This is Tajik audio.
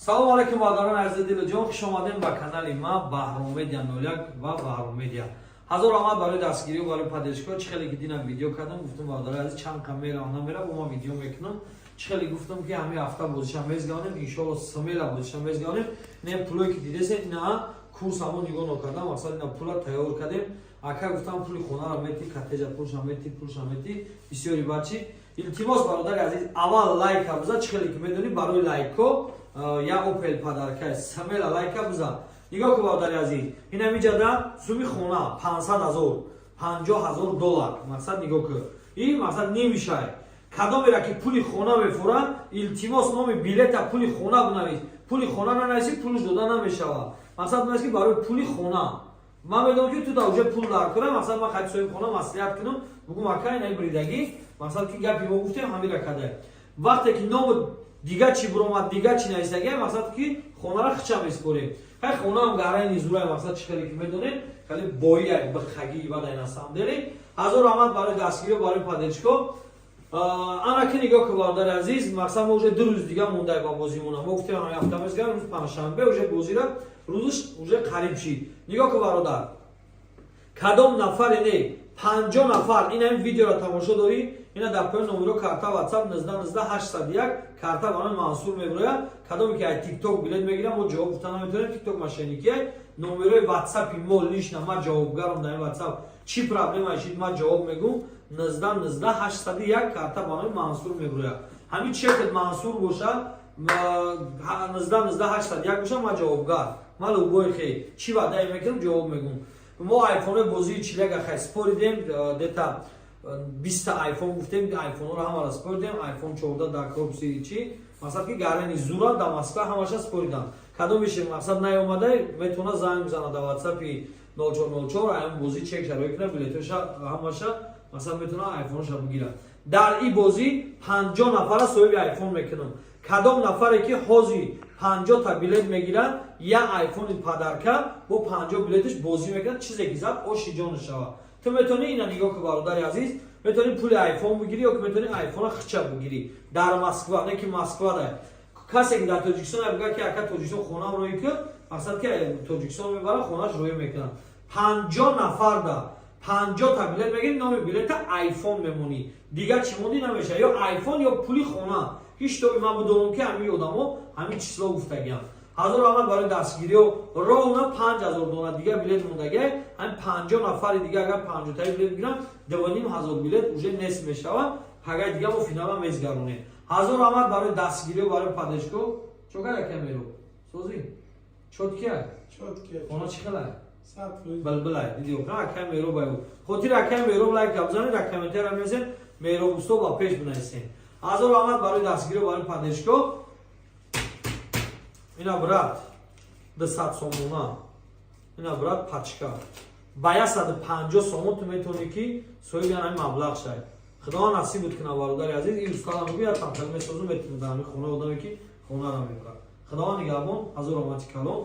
салом алейкум бародарон азизи дилҷон, хуш омадем ба канали ма Баҳром Медиа 01 ва Баҳром Медиа. Ҳазор омад барои дастгирӣ ва барои падешгоҳ. Чӣ хеле ки динам видео кардам, гуфтам бародарон азиз чанд кам мера ва намера бо ма видео мекунам. Чӣ хеле гуфтам ки ҳамин ҳафта бозиша мезгавонем, иншоалло самела бозиша мезгавонем. Не пулое ки дидесед, на курс ҳамон нигоҳ нокардам, мақсад ина пула тайёр кардем. Ака гуфтам пули хонара мети, каттеҷа пулша мети, бисёри бачи. Илтимос бародари азиз, аввал лайка биза, чӣ хеле ки медонӣ барои лайко я опел падарка самела лайка биза. Нигоҳ ки бародари азиз, ин ҳамиҷада суми хона 500,000 $50,000. Мақсад нигоҳ ки ин мақсад немишай. Кадомера ки пули хона мефурад, илтимос номи билета пули хона бинавис. Пули хона нанависи, пулш дода намешавад. Мақсад он аст ки барои пули хона. Ман медонам ки ту да уже пул дар кора, мақсад ман хайти соҳиби хона маслиҳат кунам, бугум ака ин бридагӣ, мақсад ки гапи мо гуфтем ҳамира кадай. Вақте ки номи дига чи буромад, дига чи нависаги, мақсад ки хонара хича меспорем. Хай хона ҳам гарани зурай, мақсад чӣ хеле ки медонем, хеле бои як бихаги ибадай насамдели. Ҳазор омад барои дастгирӣ, барои падешгоҳ. Ана ки нигоҳ ки бародари азиз, мақсад мо уже 2 рӯз дига мондай ба бозимона. Мо гуфтем ҳамин ҳафта мезгавем, рӯз панҷшанбе уже бозира, рӯзиш уже қариб шид. Нигоҳ ки бародар, кадом нафаре не 50 нафар ин ҳамин видеоро тамошо дорӣ, ина дар поёни номеро карта WhatsApp 19801 карта барои Мансур мебирояд. Кадоме ки ай TikTok билет мегирам, мо ҷавоб гуфта наметавонем, TikTok мошенникиай. Номерои WhatsApp мо лишна, ман ҷавобгарам дар ин WhatsApp. Чӣ проблема ишид, ман ҷавоб мегӯм. 19801 карта барои Мансур мебирояд. Ҳамин чекет Мансур бошад, 19801 бошад, ман ҷавобгар. Ман лугои хей чӣ ваъдае мекунам, ҷавоб мегӯм. Мо айфонои бозии 41 хай споридем, дета 20 айфон гуфтем, айфонро ҳамаро споридем, айфон 14 дар корпуси чӣ, мақсад ки гарани зура дар Москва ҳамаша споридам. Кадомеше мақсад наёмадай, метавона занг бизана дар WhatsApp-и 0404 айон бозӣ чек шарои кунад, билетоша ҳамаша мақсад метавона айфоноша бигирад. Дар ин бозӣ 50 нафара соҳиби айфон мекунам. Кадом нафаре ки ҳозир 50 та билет мегирад, я айфони падарка бо 50 билетиш бозӣ мекунад, чизе ки зад оши ҷон шавад. Ту метавонӣ ина нигоҳ ки бародари азиз, метавонӣ пули айфон бигирӣ ё ки метавонӣ айфона хича бигирӣ дар Москва, не ки Москва да. Касе ки дар Тоҷикистон бигӯяд ки ака Тоҷикистон хонам роӣ кун, мақсад ки Тоҷикистон мебарад, хонаш роӣ мекунад. 50 нафар да 50 та билет мегирӣ, номи билета айфон мемонӣ. Дига чӣ монӣ намешавад, ё айфон ё пули хона. Ҳеҷ тоби ман будонам ки ҳамин одамо ҳамин число гуфтагиам. Ҳазор омад барои дастгирӣ ровна 5000 дона дига билет мондаги, ҳамин 50 нафари дига агар 50 таи билет бигирам, 2500 билет уже несб мешавад. Ҳагар дига мо финала мезгаронем. Ҳазор омад барои дастгирӣ барои падешгоҳ. Чокар яка меро созӣ чоткия хона чӣ хела балбалай диди ока ака меро баю хотир ака меро лайк абзани ра комментария мезен меро усто ба пеш бинависем. Ҳазор омад барои дастгирӣ барои падешгоҳ. Ина брат 200 сомона, ина брат пачка ба 150 сомон ту метавонӣ ки соҳиби ҳамин маблағ шавӣ. Худованд насиб буд кунад бародари азиз, ин устала мегӯяд там месозум метавонад ҳамин хона одаме ки хонара мекунад. Худованд нигаҳбон, ҳазор омади калом.